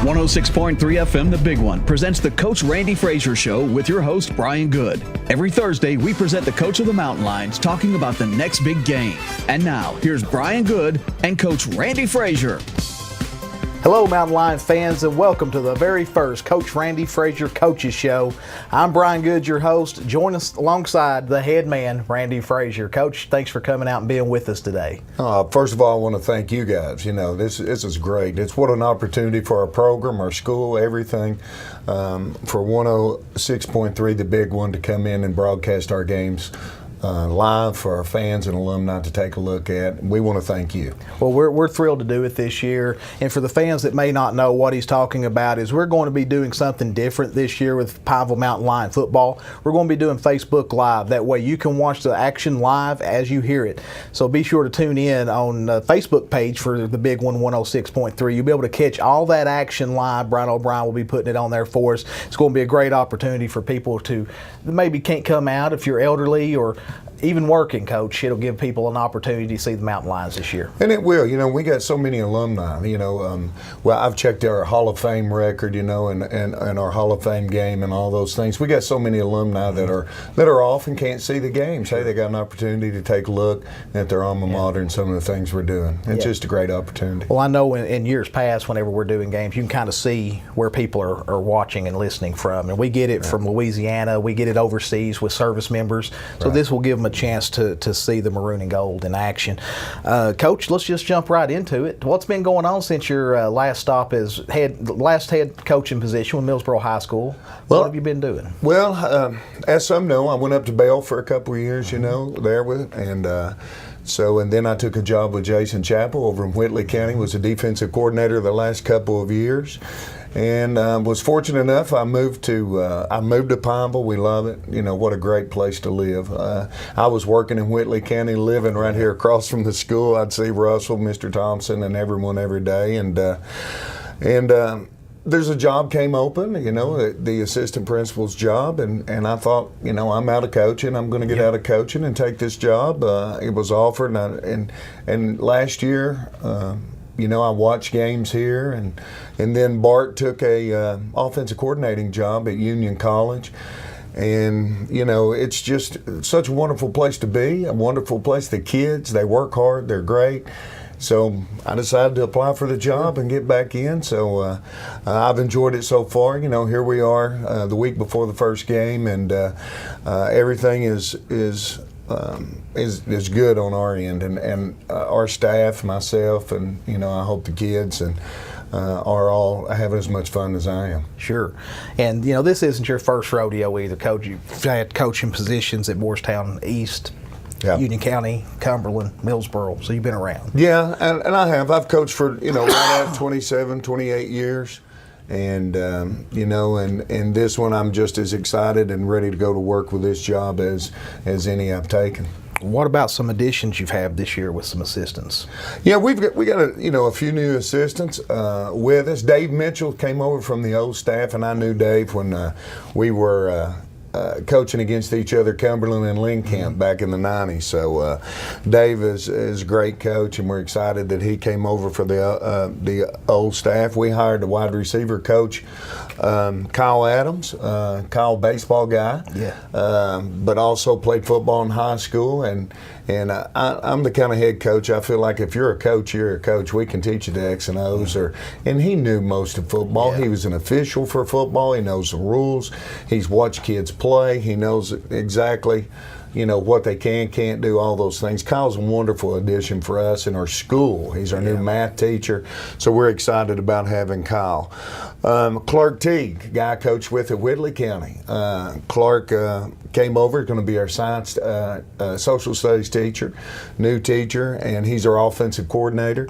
106.3 FM, The Big One, presents the Coach Randy Frazier Show with your host, Brian Good. Every Thursday, we present the coach of the Mountain Lions talking about the next big game. And now, here's Brian Good and Coach Randy Frazier. Hello, Mountain Lion fans, and welcome to the very first Coach Randy Frazier Coaches Show. I'm Brian Good, your host. Join us alongside the head man, Randy Frazier. Coach, thanks for coming out and being with us today. First of all, I want to thank you guys. You know, this is great. It's what an opportunity for our program, our school, everything. For 106.3, the big one, to come in and broadcast our games live for our fans and alumni to take a look at. We want to thank you. Well, we're thrilled to do it this year. And for the fans that may not know what he's talking about, is we're going to be doing something different this year with Pineville Mountain Lion football. We're going to be doing Facebook Live. That way you can watch the action live as you hear it. So be sure to tune in on the Facebook page for the big one, 106.3. You'll be able to catch all that action live. Brian O'Brien will be putting it on there for us. It's going to be a great opportunity for people to maybe can't come out if you're elderly or even working, Coach. It'll give people an opportunity to see the Mountain Lions this year. And it will. You know, we got so many alumni. You know, well, I've checked our Hall of Fame record, you know, and our Hall of Fame game and all those things. We got so many alumni that are off and can't see the games. Hey, they got an opportunity to take a look at their alma mater and some of the things we're doing. It's just a great opportunity. Well, I know in years past, whenever we're doing games, you can kind of see where people are watching and listening from. And we get it from Louisiana. We get it overseas with service members. So this will give them a chance to see the maroon and gold in action. Coach, let's just jump right into it. What's been going on since your last stop as head coaching position with Millsboro High School? What have you been doing? Well, as some know, I went up to Bell for a couple of years, you know, there with it, and then I took a job with Jason Chappell over in Whitley County, was a defensive coordinator the last couple of years. And was fortunate enough. I moved to Pineville. We love it. You know, what a great place to live. I was working in Whitley County, living right here across from the school. I'd see Russell, Mr. Thompson, and everyone every day. And there's a job came open. You know, the assistant principal's job, and I thought, you know, I'm out of coaching. I'm going to get out of coaching and take this job. It was offered, and last year. You know, I watched games here, and then Bart took a offensive coordinating job at Union College. And, you know, it's just such a wonderful place to be, a wonderful place. The kids, they work hard, they're great. So I decided to apply for the job and get back in. So I've enjoyed it so far. You know, here we are the week before the first game, and everything is good on our end, and our staff, myself, and, you know, I hope the kids and are all having as much fun as I am. Sure. And, you know, this isn't your first rodeo either, Coach. You've had coaching positions at Morristown East, Union County, Cumberland, Millsboro, so you've been around. Yeah, and I have. I've coached for, you know, right at 27, 28 years. And, you know, and this one I'm just as excited and ready to go to work with this job as any I've taken. What about some additions you've had this year with some assistants? Yeah, we got a few new assistants with us. Dave Mitchell came over from the old staff, and I knew Dave when we were coaching against each other, Cumberland and Lincoln back in the 90s. So Dave is a great coach, and we're excited that he came over for the old staff. We hired a wide receiver coach, Kyle Adams, Kyle baseball guy, but also played football in high school. And I'm the kind of head coach, I feel like if you're a coach, you're a coach. We can teach you the X and O's. And he knew most of football. He was an official for football. He knows the rules. He's watched kids play. He knows exactly, you know, what they can't do, all those things. Kyle's a wonderful addition for us in our school. He's our new math teacher, so we're excited about having Kyle. Clark Teague, guy I coached with at Whitley County. Clark came over, going to be our science, social studies teacher, new teacher, and he's our offensive coordinator.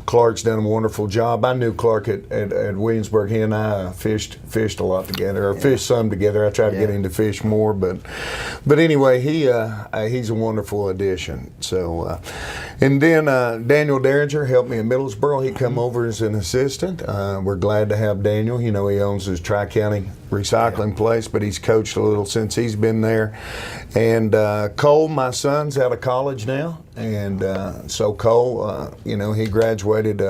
Clark's done a wonderful job. I knew Clark at Williamsburg. He and I fished a lot together, or fished some together. I tried to get him to fish more, but anyway, he's a wonderful addition. So, And then Daniel Derringer helped me in Middlesboro. He come over as an assistant. We're glad to have Daniel. You know, he owns his Tri-County recycling place, but he's coached a little since he's been there. And Cole, my son's out of college now. And so Cole, you know, he graduated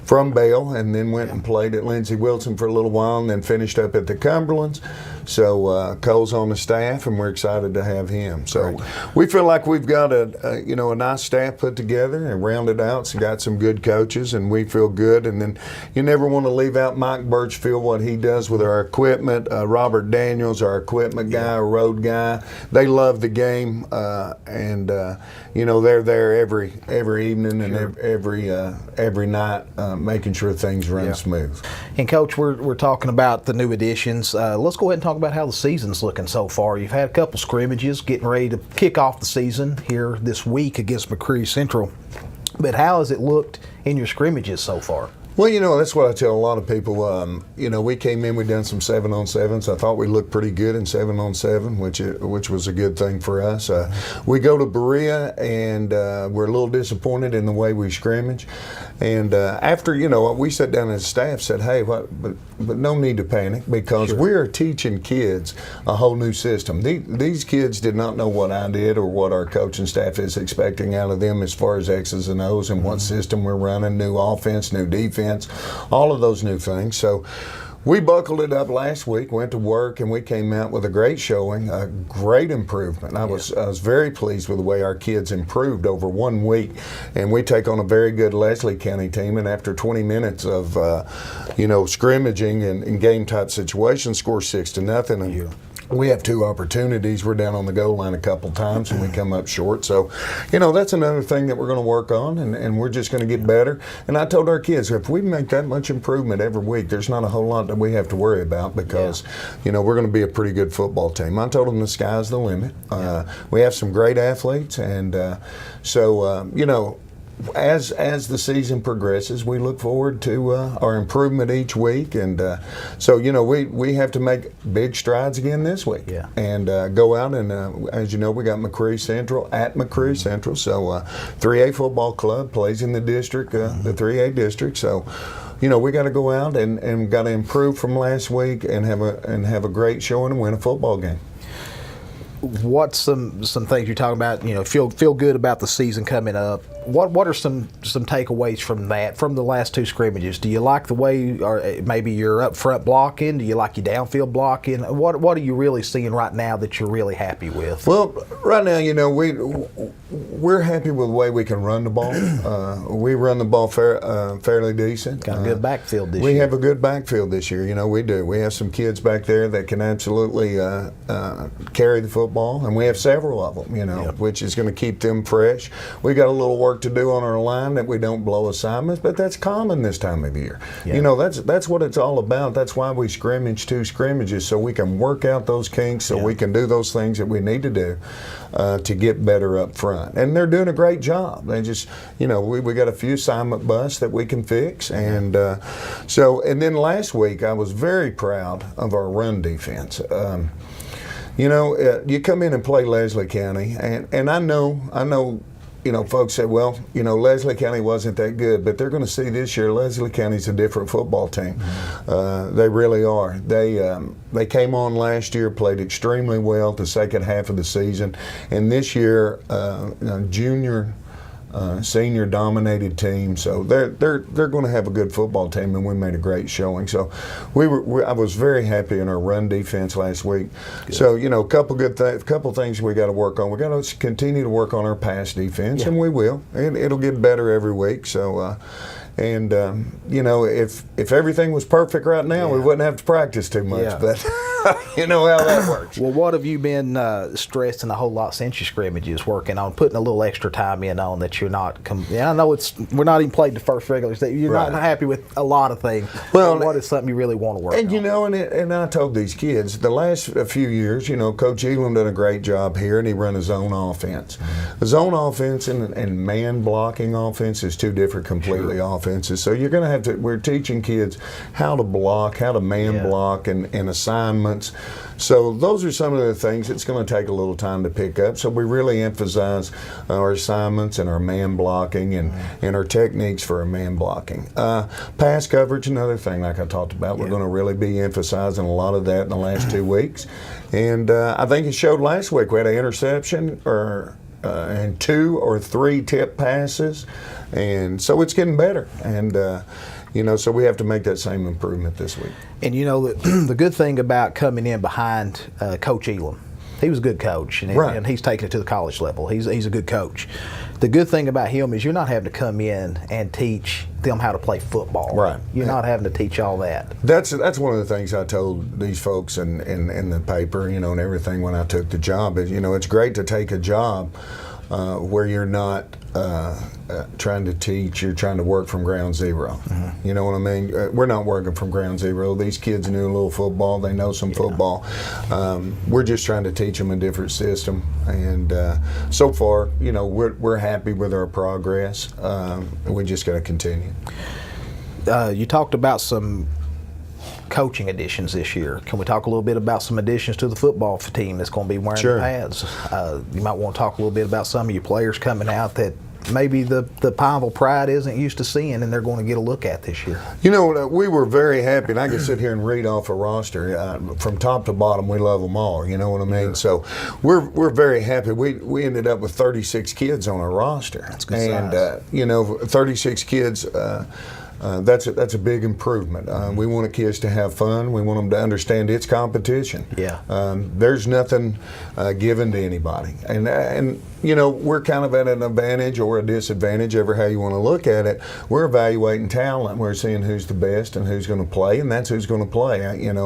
from Bale and then went and played at Lindsey Wilson for a little while and then finished up at the Cumberlands. So Cole's on the staff, and we're excited to have him. So we feel like we've got a nice staff put together and rounded out. So got some good coaches, and we feel good. And then you never want to leave out Mike Birchfield, what he does with our equipment. Robert Daniels, our equipment guy, our road guy. They love the game, and you know, they're there every evening and every night, making sure things run smooth. And Coach, we're talking about the new additions. Let's go ahead and talk about how the season's looking so far. You've had a couple scrimmages, getting ready to kick off the season here this week against McCreary Central. But how has it looked in your scrimmages so far? Well, you know, that's what I tell a lot of people. You know, we came in, we done some 7-on-7s. I thought we looked pretty good in 7-on-7, which was a good thing for us. We go to Berea, and we're a little disappointed in the way we scrimmage. And after, you know, we sat down as staff, said, hey, but no need to panic, because we are teaching kids a whole new system. These kids did not know what I did or what our coaching staff is expecting out of them as far as X's and O's and what system we're running, new offense, new defense, all of those new things. So we buckled it up last week, went to work, and we came out with a great showing, a great improvement. I was very pleased with the way our kids improved over 1 week. And we take on a very good Leslie County team, and after 20 minutes of scrimmaging and game type situations, score 6-0. And we have 2 opportunities. We're down on the goal line a couple times, and we come up short. So, you know, that's another thing that we're going to work on, and we're just going to get better. And I told our kids, if we make that much improvement every week, there's not a whole lot that we have to worry about, because, you know, we're going to be a pretty good football team. I told them the sky's the limit. We have some great athletes, and you know, as the season progresses, we look forward to our improvement each week, and so, you know, we have to make big strides again this week, and go out and as you know, we got McCreary Central at McCreary Central, so 3A football club plays in the district, the 3A district, so, you know, we got to go out and got to improve from last week and have a great showing and win a football game. What's some things you're talking about? You know, feel good about the season coming up. What are some takeaways from that, from the last 2 scrimmages? Do you like the way, or maybe you're up front blocking? Do you like your downfield blocking? What are you really seeing right now that you're really happy with? Well, right now, you know, we're happy with the way we can run the ball. We run the ball fairly decent. Got a good backfield this year. We have a good backfield this year. You know, we do. We have some kids back there that can absolutely carry the football, and we have several of them, you know, which is going to keep them fresh. We got a little work to do on our line that we don't blow assignments, but that's common this time of year. You know, that's what it's all about. That's why we scrimmage 2 scrimmages, so we can work out those kinks, so we can do those things that we need to do to get better up front. And they're doing a great job. They just, you know, we got a few assignment busts that we can fix, and and then last week I was very proud of our run defense. You know, you come in and play Leslie County, and I know, you know, folks say, well, you know, Leslie County wasn't that good, but they're going to see this year Leslie County's a different football team. They really are. They came on last year, played extremely well the second half of the season, and this year, junior, senior dominated team, so they're going to have a good football team, and we made a great showing. So I was very happy in our run defense last week. Good. So, you know, couple things we got to work on. We got to continue to work on our pass defense, and we will. It'll get better every week. So. You know, if everything was perfect right now, we wouldn't have to practice too much. But you know how that works. Well, what have you been stressing a whole lot since your scrimmages, working on, putting a little extra time in on that you're not? I know we're not even played the first regular season. You're not happy with a lot of things. Well, what is something you really want to work on? And you know, and I told these kids the last few years, you know, Coach Elam done a great job here, and he run his own offense. The zone offense and man blocking offense is 2 different completely offenses. So you're going to have to. We're teaching kids how to block, how to man block, and assignment. months. So those are some of the things it's going to take a little time to pick up. So we really emphasize our assignments and our man blocking and our techniques for our man blocking. Pass coverage, another thing like I talked about. We're going to really be emphasizing a lot of that in the last 2 weeks. And I think it showed last week. We had an interception and 2 or 3 tip passes. And so it's getting better. And so we have to make that same improvement this week. And the good thing about coming in behind Coach Elam, he was a good coach, and he's taken it to the college level. He's a good coach. The good thing about him is you're not having to come in and teach them how to play football. Right. You're not having to teach all that. That's one of the things I told these folks in the paper, and everything when I took the job is, it's great to take a job where you're not trying to teach, you're trying to work from ground zero. Mm-hmm. You know what I mean? We're not working from ground zero. These kids knew a little football, they know some football. We're just trying to teach them a different system. And so far, we're happy with our progress. We just got to continue. You talked about some coaching additions this year. Can we talk a little bit about some additions to the football team that's going to be wearing the pads? You might want to talk a little bit about some of your players coming out that maybe the Pineville Pride isn't used to seeing, and they're going to get a look at this year. We were very happy, and I can sit here and read off a roster from top to bottom. We love them all. You know what I mean? Yeah. So we're very happy. We ended up with 36 kids on our roster. That's good size. 36 kids. That's a big improvement. We want the kids to have fun. We want them to understand it's competition. Yeah. There's nothing given to anybody, and we're kind of at an advantage or a disadvantage, ever how you want to look at it. We're evaluating talent. We're seeing who's the best and who's going to play, and that's who's going to play. And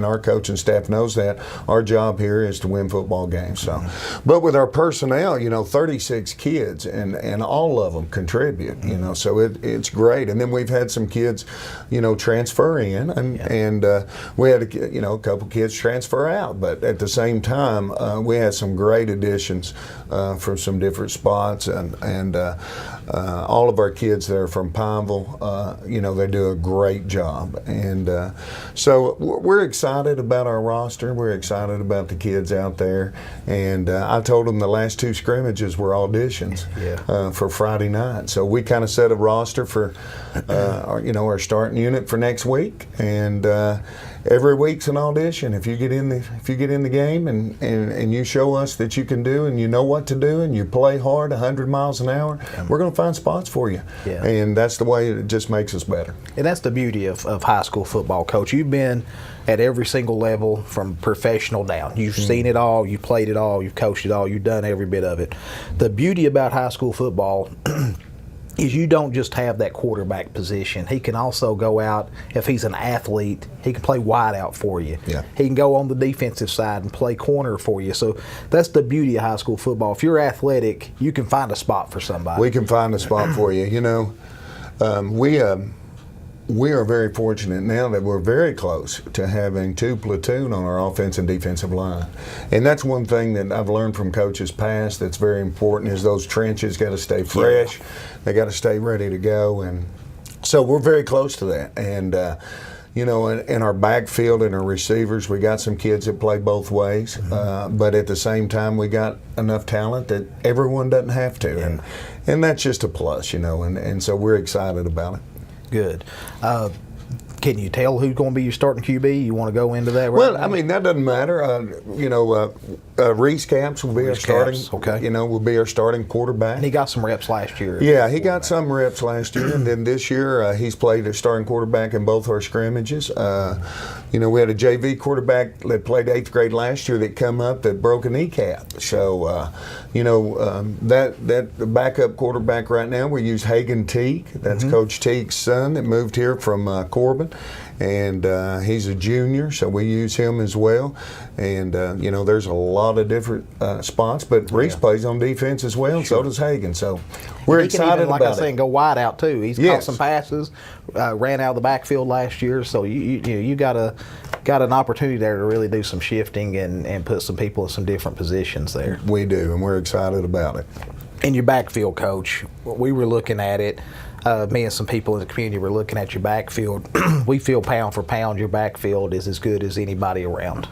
our coaching staff knows that. Our job here is to win football games. So, but with our personnel, 36 kids, and all of them contribute. So it's great. And then we've had some kids, transfer in, and we had a couple kids transfer out. But at the same time, we had some great additions from some different spots, and all of our kids that are from Pineville, they do a great job. And so we're excited about our roster. We're excited about the kids out there. And I told them the last 2 scrimmages were auditions for Friday night. So we kind of set a roster for our starting unit for next week, and every week's an audition. If you get in the game and you show us that you can do and you know what to do and you play hard 100 miles an hour, we're going to find spots for you. Yeah. And that's the way it just makes us better. And that's the beauty of high school football, Coach. You've been at every single level from professional down. You've seen it all, you've played it all, you've coached it all, you've done every bit of it. The beauty about high school football is you don't just have that quarterback position. He can also go out, if he's an athlete, he can play wide out for you. Yeah. He can go on the defensive side and play corner for you. So that's the beauty of high school football. If you're athletic, you can find a spot for somebody. We can find a spot for you. We are very fortunate now that we're very close to having 2 platoon on our offense and defensive line. And that's one thing that I've learned from coaches past that's very important is those trenches got to stay fresh. Yeah. They got to stay ready to go. And so we're very close to that. And, in our backfield and our receivers, we got some kids that play both ways. Mm-hmm. But at the same time, we got enough talent that everyone doesn't have to. Yeah. And that's just a plus, and so we're excited about it. Good. Can you tell who's going to be your starting QB? You want to go into that right now? I mean, that doesn't matter. Reese Camps will be our starting. Okay. Will be our starting quarterback. And he got some reps last year. Yeah, he got some reps last year, and then this year he's played a starting quarterback in both our scrimmages. We had a JV quarterback that played 8th grade last year that come up that broke a kneecap. So, that the backup quarterback right now we use Hagan Teague. That's Coach Teague's son that moved here from Corbin. And he's a junior, so we use him as well. And, there's a lot of different spots, but Reese plays on defense as well, and so does Hagan. So we're excited about it. Like I said, go wide out, too. He's caught some passes, ran out of the backfield last year, so you got an opportunity there to really do some shifting and put some people in some different positions there. We do, and we're excited about it. In your backfield, Coach, we were looking at it. me and some people in the community were looking at your backfield. We feel pound for pound your backfield is as good as anybody around.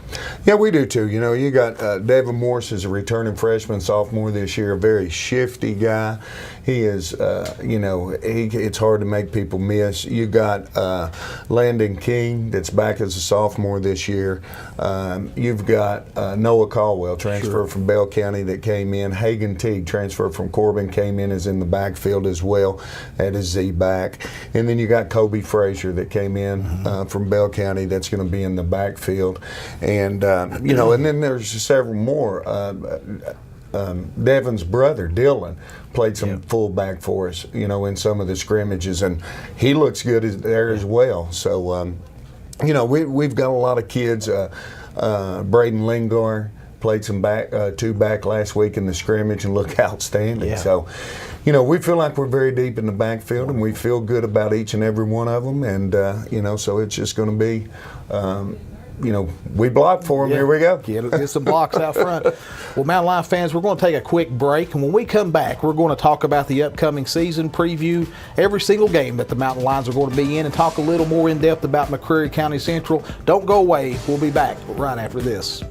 Yeah, we do too. You know, you got Devin Morse is a returning freshman, sophomore this year, a very shifty guy. He is, it's hard to make people miss. You got Landon King that's back as a sophomore this year. You've got Noah Caldwell, transfer from Bell County, that came in. Hagan Teague, transfer from Corbin, came in, is in the backfield as well at his Z back. And then you got Kobe Frazier that came in from Bell County that's going to be in the backfield. And, and then there's several more. Devin's brother, Dylan, played some fullback for us, in some of the scrimmages, and he looks good there as well. So, we've got a lot of kids. Braden Lingar played some two back last week in the scrimmage and looked outstanding. Yeah. So, we feel like we're very deep in the backfield, and we feel good about each and every one of them. And, so it's just going to be we block for them. Yeah. Here we go. Get some blocks out front. Well, Mountain Lion fans, we're going to take a quick break, and when we come back, we're going to talk about the upcoming season, preview every single game that the Mountain Lions are going to be in, and talk a little more in depth about McCreary County Central. Don't go away. We'll be back right after this.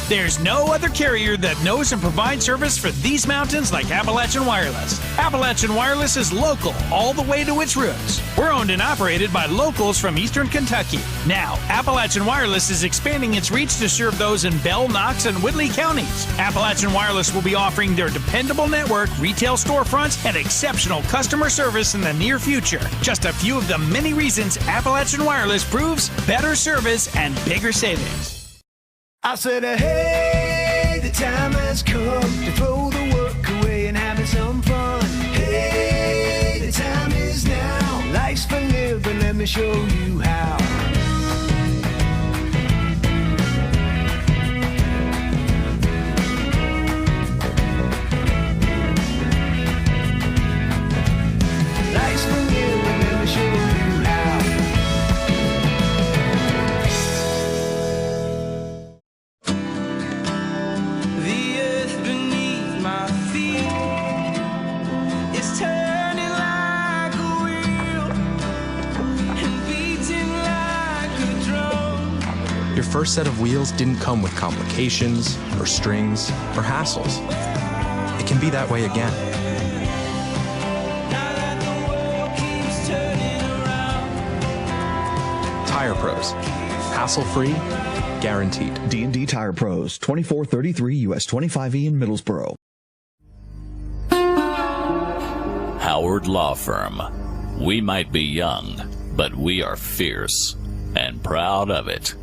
There's no other carrier that knows and provides service for these mountains like Appalachian Wireless. Appalachian Wireless is local all the way to its roots. We're owned and operated by locals from Eastern Kentucky. Now, Appalachian Wireless is expanding its reach to serve those in Bell, Knox, and Whitley counties. Appalachian Wireless will be offering their dependable network, retail storefronts, and exceptional customer service in the near future. Just a few of the many reasons Appalachian Wireless proves better service and bigger savings. I said, hey, the time has come to throw the work away and having some fun. Hey, the time is now. Life's for living, let me show you how. Life's for living, let me show you how. Your first set of wheels didn't come with complications, or strings, or hassles. It can be that way again. Tire Pros. Hassle-free, guaranteed. D&D Tire Pros, 2433 US 25E in Middlesboro. Howard Law Firm. We might be young, but we are fierce and proud of it.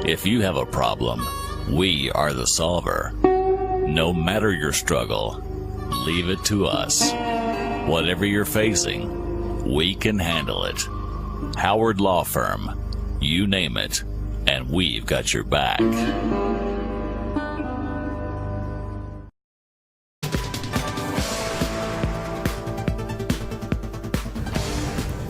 If you have a problem, we are the solver. No matter your struggle, leave it to us. Whatever you're facing, we can handle it. Howard Law Firm. You name it, and we've got your back.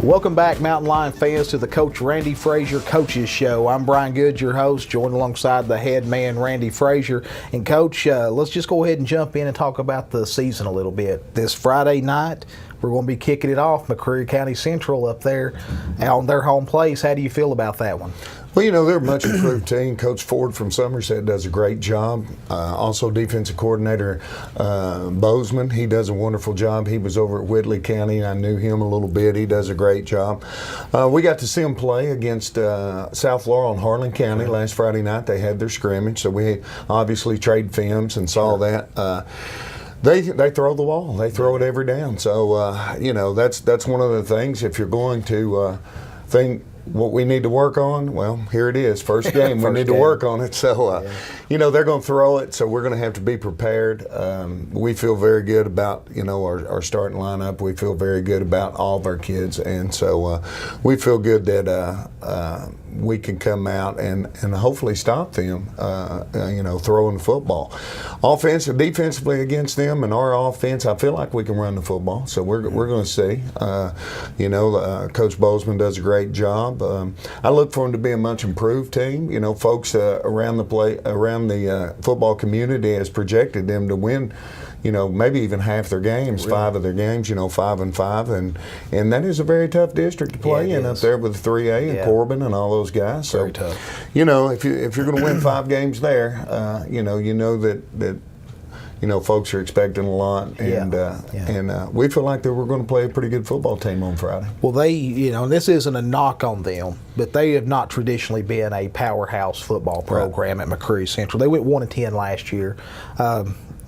Welcome back, Mountain Lion fans, to the Coach Randy Frazier Coaches Show. I'm Brian Good, your host, joined alongside the head man, Randy Frazier. And, Coach, let's just go ahead and jump in and talk about the season a little bit. This Friday night, we're going to be kicking it off, McCreary County Central up there on their home place. How do you feel about that one? Well, they're a much improved team. Coach Ford from Somerset does a great job. Also, defensive coordinator Bozeman, he does a wonderful job. He was over at Whitley County. I knew him a little bit. He does a great job. We got to see him play against South Laurel and Harlan County last Friday night. They had their scrimmage, so we obviously traded films and saw that. They throw the ball. They throw it every down. So, that's one of the things. If you're going to think what we need to work on, well, here it is. First game, we need to work on it. So, they're going to throw it, so we're going to have to be prepared. We feel very good about, our starting lineup. We feel very good about all of our kids. And so we feel good that we can come out and hopefully stop them, throwing the football. Defensively against them and our offense, I feel like we can run the football. So we're going to see. Coach Bozeman does a great job. job. I look for them to be a much improved team. You know, folks around the football community has projected them to win, you know, maybe even half their games, really? 5 of their games, you know, 5-5, and that is a very tough district to play in up there with 3A and Corbin and all those guys. So, very tough. You know, if you're going to win 5 games there, you know that. You know, folks are expecting a lot, and we feel like that we're going to play a pretty good football team on Friday. Well, you know, this isn't a knock on them, but they have not traditionally been a powerhouse football program at McCreary Central. They went 1-10 last year.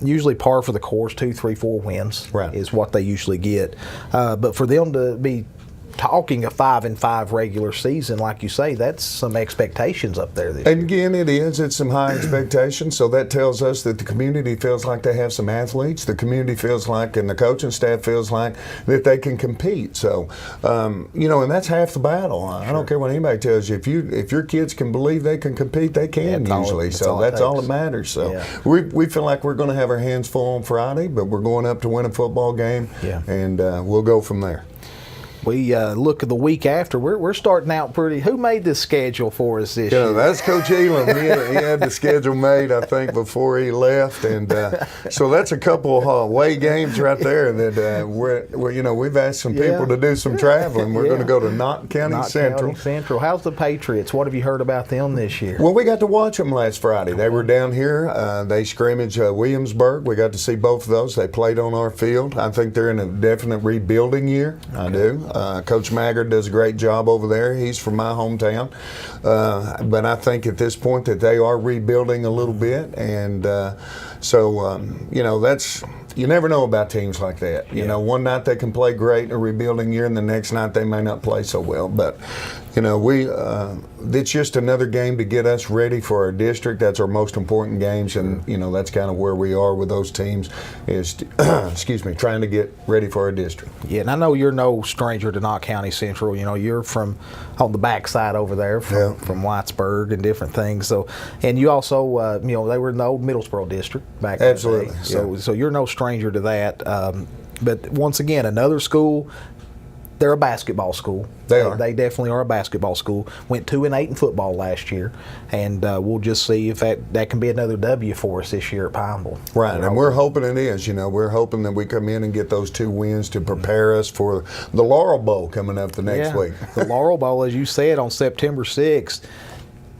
Usually par for the course, 2, 3, 4 wins is what they usually get. But for them to be talking a 5-5 regular season, like you say, that's some expectations up there this year. And again, it's some high expectations, so that tells us that the community feels like they have some athletes. The community feels like, and the coaching staff feels like, that they can compete. So, you know, and that's half the battle. I don't care what anybody tells you. If your kids can believe they can compete, they can usually. So that's all that matters. So we feel like we're going to have our hands full on Friday, but we're going up to win a football game, and we'll go from there. We look at the week after. We're starting out pretty. Who made this schedule for us this year? That's Coach Elam. He had the schedule made, I think, before he left, and so that's a couple away games right there. That we're you know, we've asked some people to do some traveling. We're going to go to Knott County Central. How's the Patriots? What have you heard about them this year? Well, we got to watch them last Friday. They were down here. They scrimmaged Williamsburg. We got to see both of those. They played on our field. I think they're in a definite rebuilding year. I do. Coach Maggard does a great job over there. He's from my hometown. But I think at this point that they are rebuilding a little bit. And so, you know, you never know about teams like that. You know, one night they can play great in a rebuilding year, and the next night they may not play so well. But, you know, it's just another game to get us ready for our district. That's our most important games, and, you know, that's kind of where we are with those teams is, trying to get ready for our district. Yeah, and I know you're no stranger to Knott County Central. You know, you're from on the backside over there from Whitesburg and different things. So, and you also, you know, they were in the old Middlesboro district back in the day. So you're no stranger to that. But once again, another school. They're a basketball school. They definitely are a basketball school. Went 2-8 in football last year, and we'll just see if that can be another W for us this year at Pineville. Right, and we're hoping it is. You know, we're hoping that we come in and get those 2 wins to prepare us for the Laurel Bowl coming up the next week. The Laurel Bowl, as you said, on September 6th.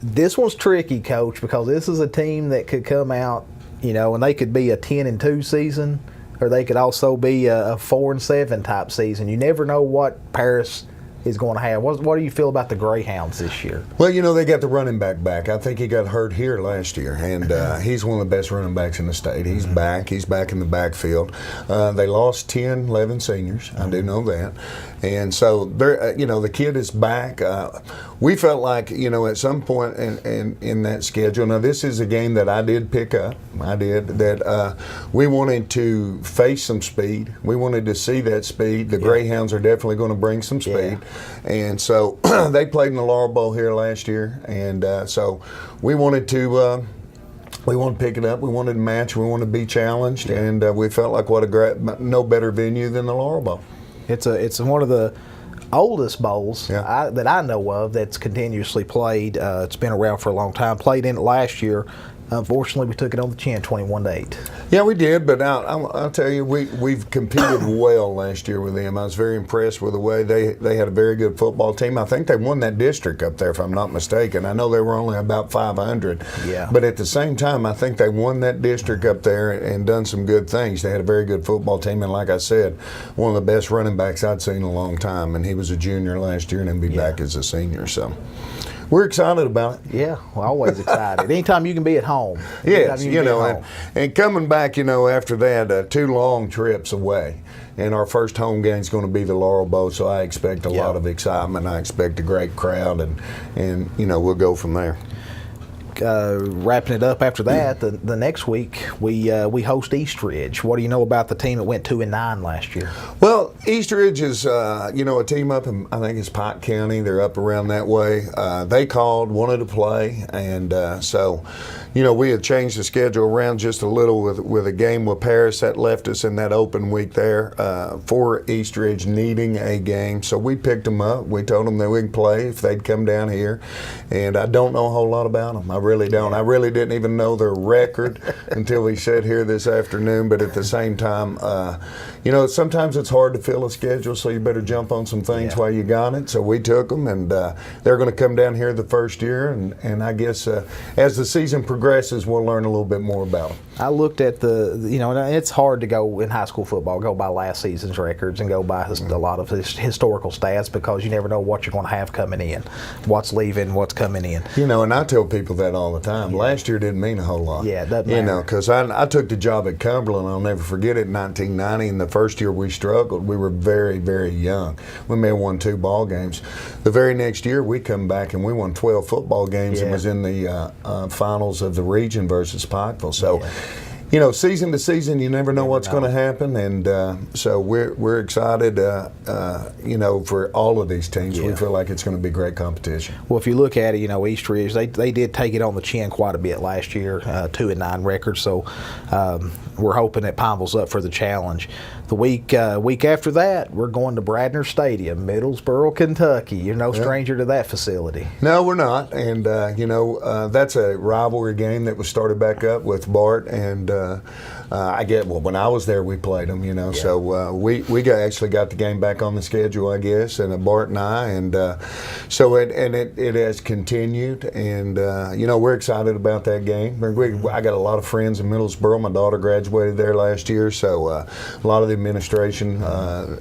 This one's tricky, Coach, because this is a team that could come out, you know, and they could be a 10-2 season, or they could also be a 4-7 type season. You never know what Paris is going to have. What do you feel about the Greyhounds this year? Well, you know, they got the running back. I think he got hurt here last year, and he's one of the best running backs in the state. He's back. He's back in the backfield. They lost 10, 11 seniors. I do know that. And so, you know, the kid is back. We felt like, you know, at some point in that schedule, now this is a game that I did pick up. That we wanted to face some speed. We wanted to see that speed. The Greyhounds are definitely going to bring some speed. And so they played in the Laurel Bowl here last year. And so we wanted to pick it up. We wanted to match. We wanted to be challenged. And we felt like no better venue than the Laurel Bowl. It's one of the oldest bowls that I know of that's continuously played. It's been around for a long time. Played in it last year. Unfortunately, we took it on the chin, 21-8. Yeah, we did, but I'll tell you, we've competed well last year with them. I was very impressed with the way they had a very good football team. I think they won that district up there, if I'm not mistaken. I know they were only about 500. Yeah. But at the same time, I think they won that district up there and done some good things. They had a very good football team, and like I said, one of the best running backs I'd seen in a long time, and he was a junior last year and he'll be back as a senior. So we're excited about it. Yeah, we're always excited. Anytime you can be at home. Yes, you know, and coming back, you know, after that, 2 long trips away. And our first home game is going to be the Laurel Bowl, so I expect a lot of excitement. I expect a great crowd, and you know, we'll go from there. wrapping it up after that, the next week we host Eastridge. What do you know about the team that went 2-9 last year? Well, Eastridge is a team up in, I think it's Pike County. They're up around that way. They called, wanted to play, and so we had changed the schedule around just a little with a game with Paris that left us in that open week there for Eastridge needing a game. So we picked them up. We told them that we could play if they'd come down here, and I don't know a whole lot about them. I really don't. I really didn't even know their record until we sat here this afternoon. But at the same time, sometimes it's hard to fill a schedule, so you better jump on some things while you got it. So we took them, and they're going to come down here the first year, and I guess as the season progresses, we'll learn a little bit more about them. I looked at it's hard to go in high school football, go by last season's records and go by a lot of historical stats because you never know what you're going to have coming in, what's leaving, what's coming in. And I tell people that all the time. Last year didn't mean a whole lot. Yeah, it doesn't matter. Because I took the job at Cumberland, I'll never forget it, in 1990, and the first year we struggled. We were very, very young. We may have won 2 ball games. The very next year we come back and we won 12 football games and was in the finals of the region versus Pikeville. So, season to season, you never know what's going to happen, and so we're excited, for all of these teams. We feel like it's going to be great competition. Well, if you look at it, Eastridge, they did take it on the chin quite a bit last year, 2-9 record. So we're hoping that Pineville's up for the challenge. The week after that, we're going to Bradner Stadium, Middlesboro, Kentucky. You're no stranger to that facility. No, we're not, and that's a rivalry game that was started back up with Bart and. When I was there, we played them, so we actually got the game back on the schedule, I guess, and Bart and I, and so it has continued, and we're excited about that game. I got a lot of friends in Middlesboro. My daughter graduated there last year, so a lot of the administration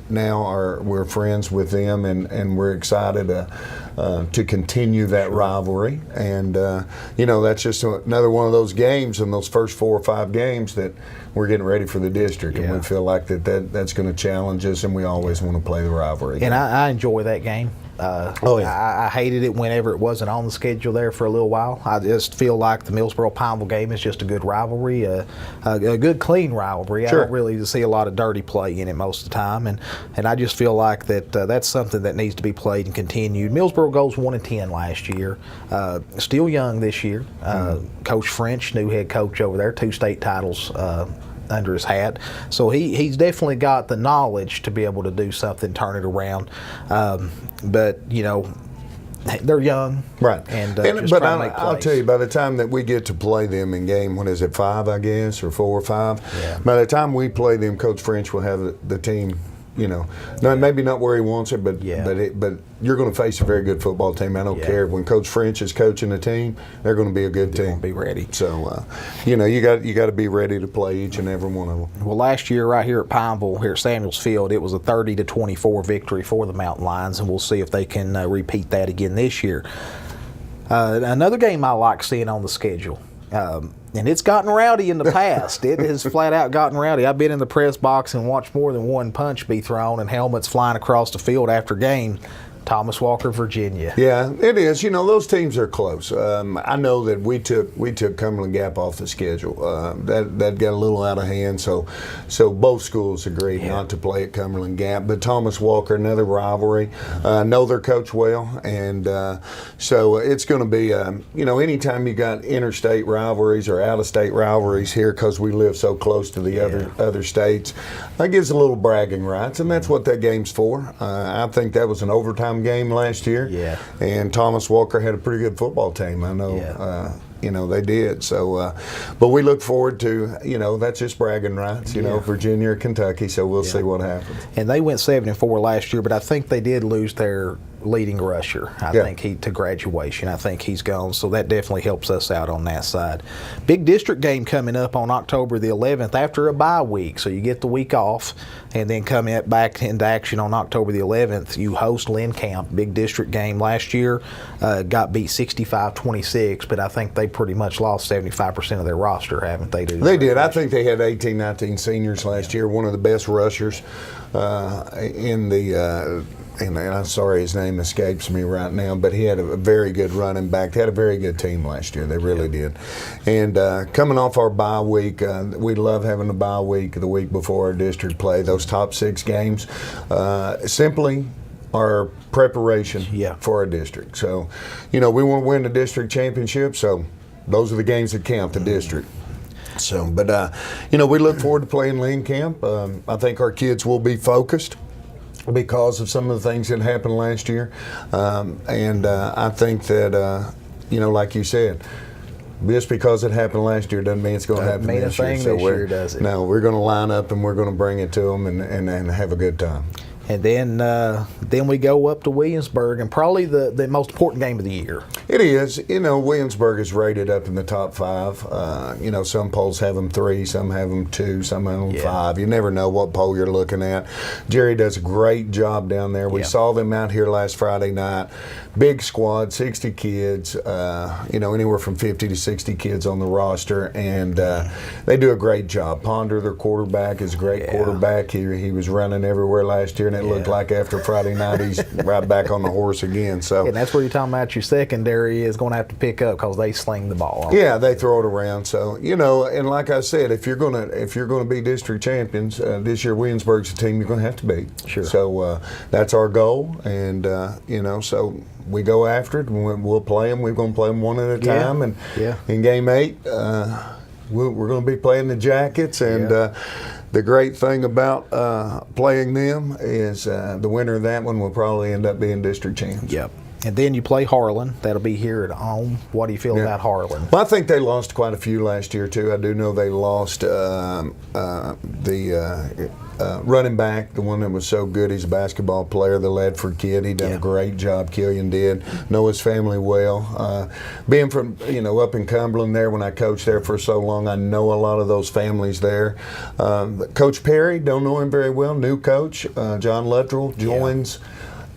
now we're friends with them, and we're excited to continue that rivalry, and that's just another one of those games in those first 4 or 5 games that we're getting ready for the district, and we feel like that's going to challenge us, and we always want to play the rivalry. And I enjoy that game. I hated it whenever it wasn't on the schedule there for a little while. I just feel like the Middlesboro-Pineville game is just a good rivalry, a good, clean rivalry. Sure. I don't really see a lot of dirty play in it most of the time, and I just feel like that's something that needs to be played and continued. Middlesboro goes 1-10 last year, still young this year. Coach French, new head coach over there, 2 state titles under his hat, so he's definitely got the knowledge to be able to do something, turn it around. But they're young, right? But I'll tell you, by the time that we get to play them in game, what is it, 5, I guess, or 4 or 5? Yeah. By the time we play them, Coach French will have the team. Maybe not where he wants it, but you're going to face a very good football team. I don't care. When Coach French is coaching a team, they're going to be a good team. Going to be ready. So, you got to be ready to play each and every one of them. Well, last year right here at Pineville, here at Samuels Field, it was a 30-24 victory for the Mountain Lions, and we'll see if they can repeat that again this year. Another game I like seeing on the schedule. And it's gotten rowdy in the past. It has flat out gotten rowdy. I've been in the press box and watched more than one punch be thrown and helmets flying across the field after game. Thomas Walker, Virginia. Yeah, it is. Those teams are close. I know that we took Cumberland Gap off the schedule. That got a little out of hand. So both schools agreed not to play at Cumberland Gap. But Thomas Walker, another rivalry. Know their coach well, and so it's going to be. Anytime you got interstate rivalries or out-of-state rivalries here, because we live so close to the other states, that gives a little bragging rights, and that's what that game's for. I think that was an overtime game last year. Yeah. And Thomas Walker had a pretty good football team. I know. Yeah. They did. So, but we look forward to, that's just bragging rights, Virginia or Kentucky. So we'll see what happens. And they went 7-4 last year, but I think they did lose their leading rusher. I think he to graduation. I think he's gone, so that definitely helps us out on that side. Big district game coming up on October the 11th after a bye week, so you get the week off and then come back into action on October the 11th. You host Lynn Camp. Big district game last year, got beat 65-26, but I think they pretty much lost 75% of their roster, haven't they? They did. I think they had 18, 19 seniors last year. One of the best rushers in the and I'm sorry his name escapes me right now, but he had a very good running back. They had a very good team last year. They really did. And coming off our bye week, we love having a bye week the week before our district play. Those top 6 games simply are preparation for our district. So, we want to win the district championship, so those are the games that count, the district. So, but, we look forward to playing Lean Camp. I think our kids will be focused because of some of the things that happened last year. And I think that, like you said, just because it happened last year doesn't mean it's going to happen this year. So this does it? No, we're going to line up and we're going to bring it to them and have a good time. And then we go up to Williamsburg, and probably the most important game of the year. It is. Williamsburg is rated up in the top 5. Some polls have them 3, some have them 2, some have them 5. You never know what poll you're looking at. Jerry does a great job down there. We saw them out here last Friday night. Big squad, 60 kids, anywhere from 50 to 60 kids on the roster, and they do a great job. Ponder, their quarterback, is a great quarterback. He was running everywhere last year, and it looked like after Friday night he's right back on the horse again. So, and that's where you're talking about your secondary is going to have to pick up because they sling the ball. Yeah, they throw it around. So and like I said, if you're gonna be district champions this year, Williamsburg's the team you're going to have to beat. Sure. So that's our goal, and so we go after it. And we'll play them. We're going to play them one at a time, and in game 8, we're going to be playing the Jackets, and. The great thing about playing them is the winner of that one will probably end up being district champs. Yep. And then you play Harlan. That'll be here at home. What do you feel about Harlan? Well, I think they lost quite a few last year, too. I do know they lost the running back, the one that was so good. He's a basketball player, the Ledford kid. He done a great job. Killian did. Know his family well. Being from, up in Cumberland there when I coached there for so long, I know a lot of those families there. Coach Perry, don't know him very well. New coach, John Luttrell, joins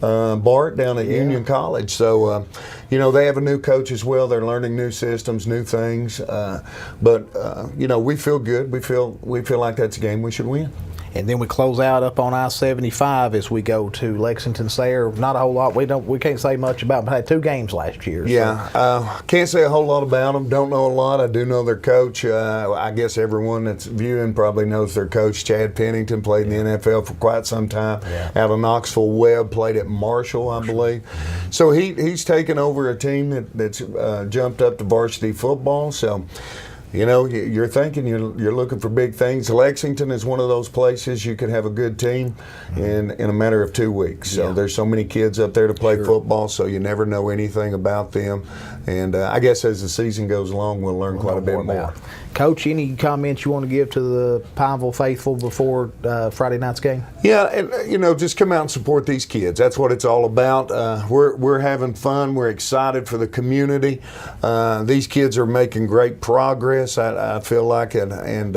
Bart down at Union College. So, they have a new coach as well. They're learning new systems, new things. But we feel good. We feel like that's a game we should win. And then we close out up on I-75 as we go to Lexington Sayre. Not a whole lot. We can't say much about them. But had 2 games last year. Yeah, can't say a whole lot about them. Don't know a lot. I do know their coach. I guess everyone that's viewing probably knows their coach. Chad Pennington played in the NFL for quite some time. Out of Knoxville. Webb played at Marshall, I believe. So he's taken over a team that's jumped up to varsity football. So. You're thinking you're looking for big things. Lexington is one of those places you could have a good team in a matter of 2 weeks. So there's so many kids up there to play football, so you never know anything about them. And I guess as the season goes along, we'll learn quite a bit more. Coach, any comments you want to give to the Pineville faithful before Friday night's game? Yeah, and just come out and support these kids. That's what it's all about. We're having fun. We're excited for the community. These kids are making great progress. I feel like, and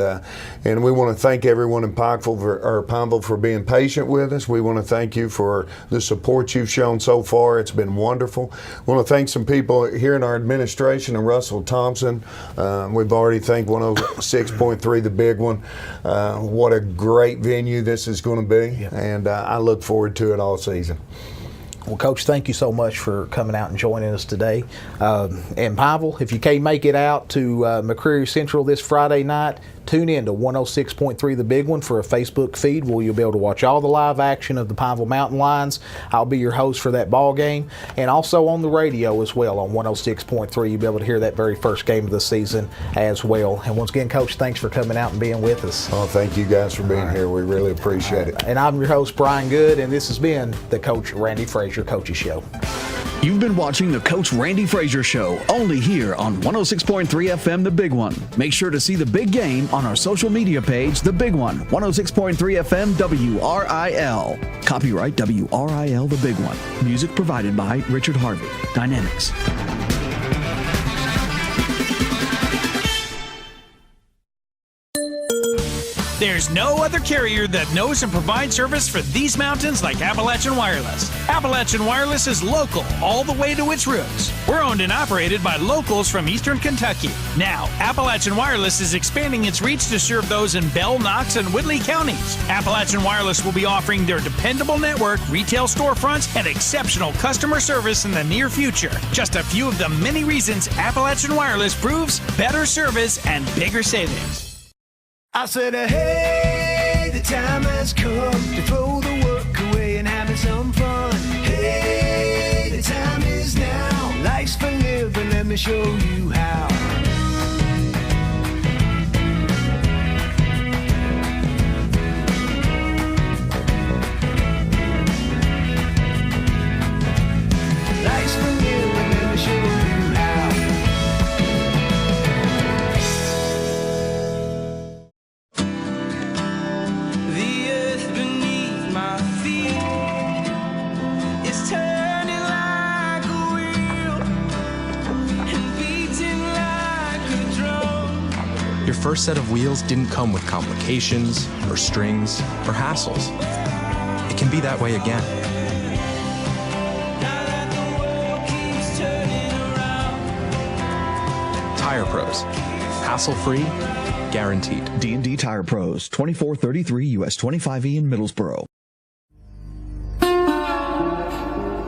we want to thank everyone in Pineville for being patient with us. We want to thank you for the support you've shown so far. It's been wonderful. We want to thank some people here in our administration and Russell Thompson. We've already thanked 106.3, the big one. What a great venue this is going to be, and I look forward to it all season. Well, Coach, thank you so much for coming out and joining us today. And Pineville, if you can't make it out to McCreary Central this Friday night, tune in to 106.3 The Big One for a Facebook feed where you'll be able to watch all the live action of the Pineville Mountain Lions. I'll be your host for that ball game, and also on the radio as well on 106.3. You'll be able to hear that very first game of the season as well. And once again, Coach, thanks for coming out and being with us. Oh, thank you guys for being here. We really appreciate it. And I'm your host, Brian Good, and this has been the Coach Randy Frazier Coaches Show. You've been watching the Coach Randy Frazier Show, only here on 106.3 FM, The Big One. Make sure to see the big game on our social media page, The Big One, 106.3 FM, WRIL. Copyright WRIL, The Big One. Music provided by Richard Harvey. Dynamics. There's no other carrier that knows and provides service for these mountains like Appalachian Wireless. Appalachian Wireless is local all the way to its roots. We're owned and operated by locals from Eastern Kentucky. Now, Appalachian Wireless is expanding its reach to serve those in Bell, Knox, and Whitley counties. Appalachian Wireless will be offering their dependable network, retail storefronts, and exceptional customer service in the near future. Just a few of the many reasons Appalachian Wireless proves better service and bigger savings. I said, hey, the time has come to throw the work away and having some fun. Hey, the time is now. Life's for living, let me show you how. Life's for living, let me show you how. Your first set of wheels didn't come with complications, or strings, or hassles. It can be that way again. Tire Pros. Hassle-free, guaranteed. D&D Tire Pros, 2433 US 25E in Middlesboro.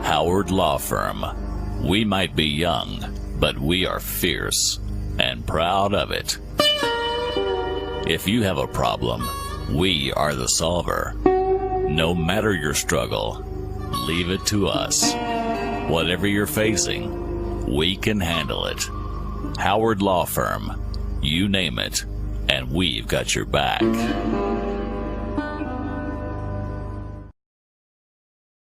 Howard Law Firm. We might be young, but we are fierce and proud of it. If you have a problem, we are the solver. No matter your struggle, leave it to us. Whatever you're facing, we can handle it. Howard Law Firm. You name it, and we've got your back.